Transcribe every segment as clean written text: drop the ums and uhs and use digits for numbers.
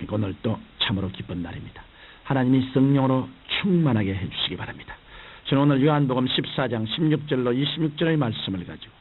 그러니까 오늘 또 참으로 기쁜 날입니다. 하나님이 성령으로 충만하게 해주시기 바랍니다. 저는 오늘 요한복음 14장 16절로 26절의 말씀을 가지고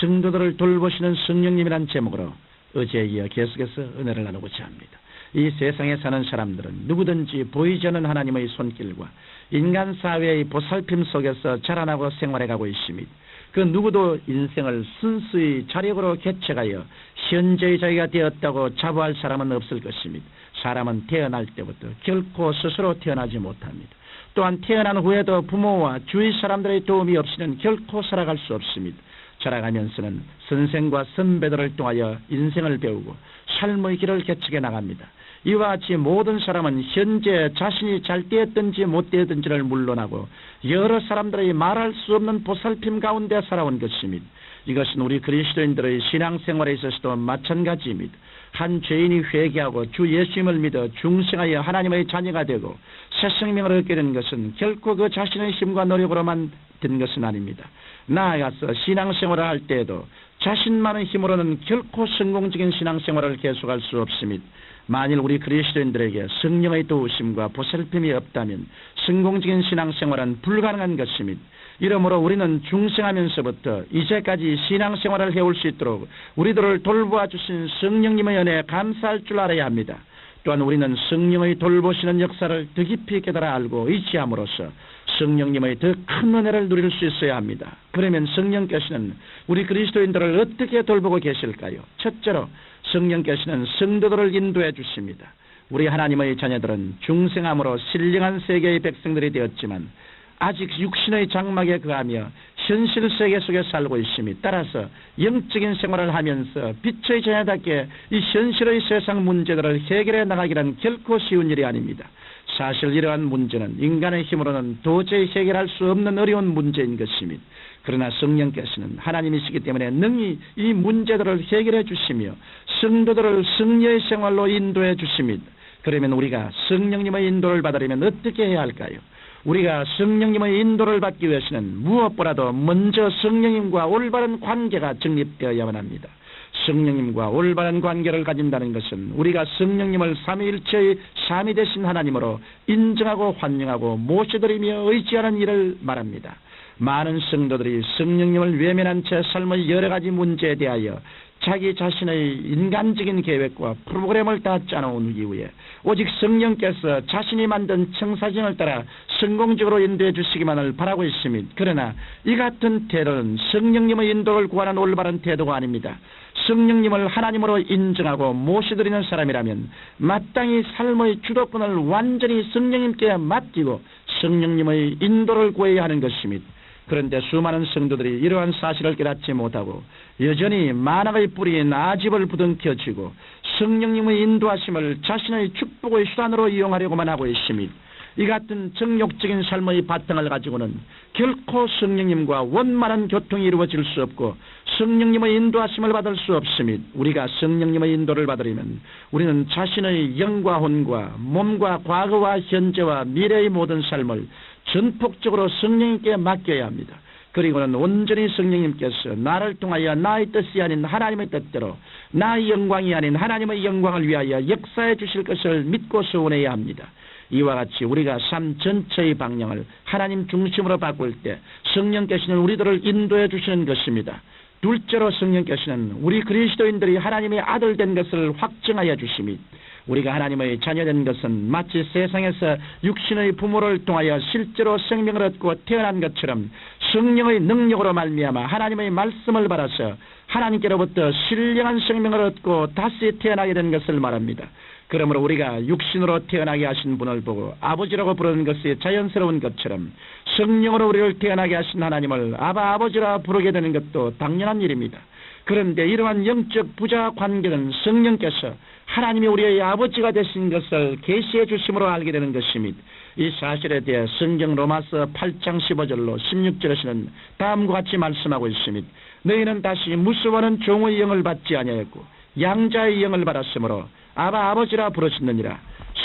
성도들을 돌보시는 성령님이란 제목으로 어제에 이어 계속해서 은혜를 나누고자 합니다. 이 세상에 사는 사람들은 누구든지 보이지 않는 하나님의 손길과 인간 사회의 보살핌 속에서 자라나고 생활해가고 있습니다. 그 누구도 인생을 순수히 자력으로 개척하여 현재의 자기가 되었다고 자부할 사람은 없을 것입니다. 사람은 태어날 때부터 결코 스스로 태어나지 못합니다. 또한 태어난 후에도 부모와 주위 사람들의 도움이 없이는 결코 살아갈 수 없습니다. 자라가면서는 선생과 선배들을 통하여 인생을 배우고 삶의 길을 개척해 나갑니다. 이와 같이 모든 사람은 현재 자신이 잘 되었든지 못 되었든지를 물론하고 여러 사람들의 말할 수 없는 보살핌 가운데 살아온 것입니다. 이것은 우리 그리스도인들의 신앙생활에 있어서도 마찬가지입니다. 한 죄인이 회개하고 주 예수님을 믿어 중생하여 하나님의 자녀가 되고 새 생명을 얻게 된 것은 결코 그 자신의 힘과 노력으로만 된 것은 아닙니다. 나아가서 신앙생활을 할 때에도 자신만의 힘으로는 결코 성공적인 신앙생활을 계속할 수 없습니다. 만일 우리 그리스도인들에게 성령의 도우심과 보살핌이 없다면 성공적인 신앙생활은 불가능한 것입니다. 이러므로 우리는 중생하면서부터 이제까지 신앙생활을 해올 수 있도록 우리들을 돌보아 주신 성령님의 은혜에 감사할 줄 알아야 합니다. 또한 우리는 성령의 돌보시는 역사를 더 깊이 깨달아 알고 의지함으로써 성령님의 더 큰 은혜를 누릴 수 있어야 합니다. 그러면 성령께서는 우리 그리스도인들을 어떻게 돌보고 계실까요? 첫째로 성령께서는 성도들을 인도해 주십니다. 우리 하나님의 자녀들은 중생함으로 신령한 세계의 백성들이 되었지만 아직 육신의 장막에 거하며 현실 세계 속에 살고 있습니다. 따라서 영적인 생활을 하면서 빛의 자녀답게 이 현실의 세상 문제들을 해결해 나가기란 결코 쉬운 일이 아닙니다. 사실 이러한 문제는 인간의 힘으로는 도저히 해결할 수 없는 어려운 문제인 것입니다. 그러나 성령께서는 하나님이시기 때문에 능히 이 문제들을 해결해 주시며 성도들을 승리의 생활로 인도해 주십니다. 그러면 우리가 성령님의 인도를 받으려면 어떻게 해야 할까요? 우리가 성령님의 인도를 받기 위해서는 무엇보다도 먼저 성령님과 올바른 관계가 정립되어야만 합니다. 성령님과 올바른 관계를 가진다는 것은 우리가 성령님을 삼위일체의 삼위 되신 하나님으로 인정하고 환영하고 모셔드리며 의지하는 일을 말합니다. 많은 성도들이 성령님을 외면한 채 삶의 여러 가지 문제에 대하여 자기 자신의 인간적인 계획과 프로그램을 다 짜놓은 이후에 오직 성령께서 자신이 만든 청사진을 따라 성공적으로 인도해 주시기만을 바라고 있습니다. 그러나 이 같은 태도는 성령님의 인도를 구하는 올바른 태도가 아닙니다. 성령님을 하나님으로 인정하고 모셔드리는 사람이라면 마땅히 삶의 주도권을 완전히 성령님께 맡기고 성령님의 인도를 구해야 하는 것입니다. 그런데 수많은 성도들이 이러한 사실을 깨닫지 못하고 여전히 만악의 뿌리인 아집을 부둥켜쥐고 성령님의 인도하심을 자신의 축복의 수단으로 이용하려고만 하고 있습니다. 이 같은 정욕적인 삶의 바탕을 가지고는 결코 성령님과 원만한 교통이 이루어질 수 없고 성령님의 인도하심을 받을 수 없습니다. 우리가 성령님의 인도를 받으려면 우리는 자신의 영과 혼과 몸과 과거와 현재와 미래의 모든 삶을 전폭적으로 성령님께 맡겨야 합니다. 그리고는 온전히 성령님께서 나를 통하여 나의 뜻이 아닌 하나님의 뜻대로 나의 영광이 아닌 하나님의 영광을 위하여 역사해 주실 것을 믿고 소원해야 합니다. 이와 같이 우리가 삶 전체의 방향을 하나님 중심으로 바꿀 때 성령께서는 우리들을 인도해 주시는 것입니다. 둘째로 성령께서는 우리 그리스도인들이 하나님의 아들 된 것을 확증하여 주심이 우리가 하나님의 자녀된 것은 마치 세상에서 육신의 부모를 통하여 실제로 생명을 얻고 태어난 것처럼 성령의 능력으로 말미암아 하나님의 말씀을 받아서 하나님께로부터 신령한 생명을 얻고 다시 태어나게 된 것을 말합니다. 그러므로 우리가 육신으로 태어나게 하신 분을 보고 아버지라고 부르는 것이 자연스러운 것처럼 성령으로 우리를 태어나게 하신 하나님을 아버지라 부르게 되는 것도 당연한 일입니다. 그런데 이러한 영적 부자 관계는 성령께서 하나님이 우리의 아버지가 되신 것을 계시해 주심으로 알게 되는 것입니다. 이 사실에 대해 성경 로마서 8장 15절로 16절에서는 다음과 같이 말씀하고 있습니다. 너희는 다시 무수와는 종의 영을 받지 아니하였고 양자의 영을 받았으므로 아버지라 부르시느니라.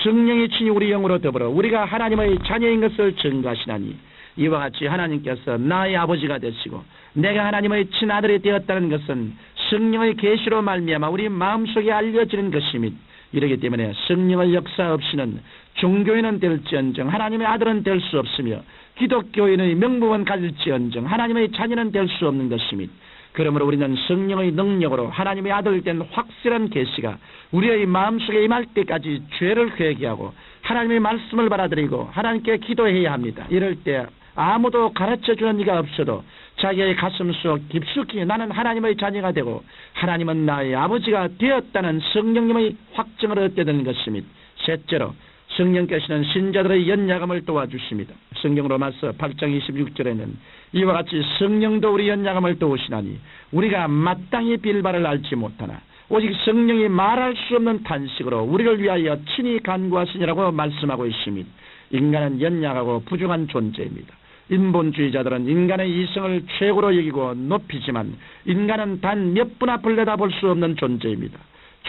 성령이 친히 우리 영으로 더불어 우리가 하나님의 자녀인 것을 증거하시나니 이와 같이 하나님께서 나의 아버지가 되시고 내가 하나님의 친아들이 되었다는 것은 성령의 계시로 말미암아 우리 마음속에 알려지는 것입니다. 이러기 때문에 성령의 역사 없이는 종교인은 될지언정 하나님의 아들은 될 수 없으며 기독교인의 명분은 가질지언정 하나님의 자녀는 될 수 없는 것입니다. 그러므로 우리는 성령의 능력으로 하나님의 아들 된 확실한 계시가 우리의 마음속에 임할 때까지 죄를 회개하고 하나님의 말씀을 받아들이고 하나님께 기도해야 합니다. 이럴 때 아무도 가르쳐주는 이가 없어도 자기의 가슴속 깊숙이 나는 하나님의 자녀가 되고 하나님은 나의 아버지가 되었다는 성령님의 확증을 얻게 되는 것입니다. 셋째로 성령께서는 신자들의 연약함을 도와주십니다. 성경 로마서 8장 26절에는 이와 같이 성령도 우리 연약함을 도우시나니 우리가 마땅히 빌 바를 알지 못하나 오직 성령이 말할 수 없는 탄식으로 우리를 위하여 친히 간구하시니라고 말씀하고 있습니다. 인간은 연약하고 부족한 존재입니다. 인본주의자들은 인간의 이성을 최고로 여기고 높이지만 인간은 단 몇 분 앞을 내다볼 수 없는 존재입니다.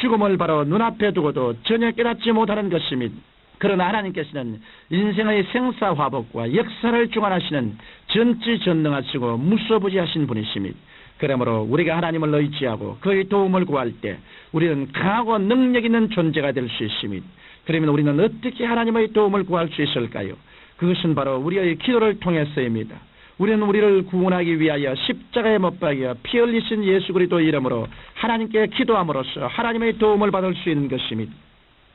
죽음을 바로 눈앞에 두고도 전혀 깨닫지 못하는 것입니다. 그러나 하나님께서는 인생의 생사화복과 역사를 주관하시는 전지전능하시고 무소부지하신 분이십니다. 그러므로 우리가 하나님을 의지하고 그의 도움을 구할 때 우리는 강하고 능력 있는 존재가 될 수 있습니다. 그러면 우리는 어떻게 하나님의 도움을 구할 수 있을까요? 그것은 바로 우리의 기도를 통해서입니다. 우리는 우리를 구원하기 위하여 십자가에 못 박여 피 흘리신 예수 그리스도 이름으로 하나님께 기도함으로써 하나님의 도움을 받을 수 있는 것입니다.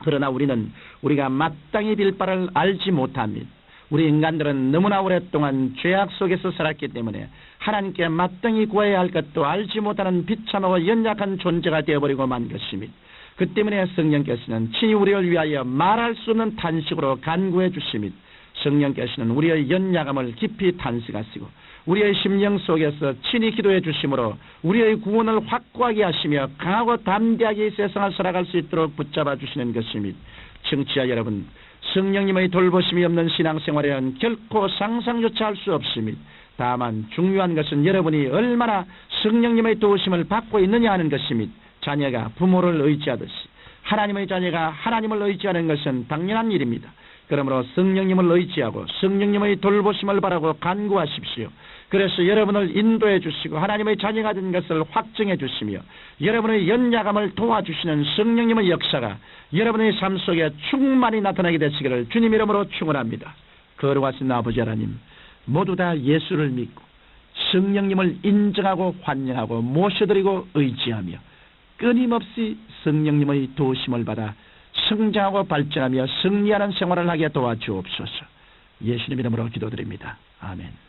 그러나 우리는 우리가 마땅히 빌 바를 알지 못합니다. 우리 인간들은 너무나 오랫동안 죄악 속에서 살았기 때문에 하나님께 마땅히 구해야 할 것도 알지 못하는 비참하고 연약한 존재가 되어버리고 만 것입니다. 그 때문에 성령께서는 친히 우리를 위하여 말할 수 없는 탄식으로 간구해 주십니다. 성령께서는 우리의 연약함을 깊이 탄식하시고 우리의 심령 속에서 친히 기도해 주심으로 우리의 구원을 확고하게 하시며 강하고 담대하게 이 세상을 살아갈 수 있도록 붙잡아 주시는 것입니다. 청취자 여러분, 성령님의 돌보심이 없는 신앙생활에는 결코 상상조차 할 수 없습니다. 다만 중요한 것은 여러분이 얼마나 성령님의 도우심을 받고 있느냐 하는 것입니다. 자녀가 부모를 의지하듯이 하나님의 자녀가 하나님을 의지하는 것은 당연한 일입니다. 그러므로 성령님을 의지하고 성령님의 돌보심을 바라고 간구하십시오. 그래서 여러분을 인도해 주시고 하나님의 자녀가 된 것을 확증해 주시며 여러분의 연약함을 도와주시는 성령님의 역사가 여러분의 삶 속에 충만히 나타나게 되시기를 주님 이름으로 축원합니다. 거룩하신 아버지 하나님, 모두 다 예수를 믿고 성령님을 인정하고 환영하고 모셔드리고 의지하며 끊임없이 성령님의 도우심을 받아 성장하고 발전하며 승리하는 생활을 하게 도와주옵소서. 예수님 이름으로 기도드립니다. 아멘.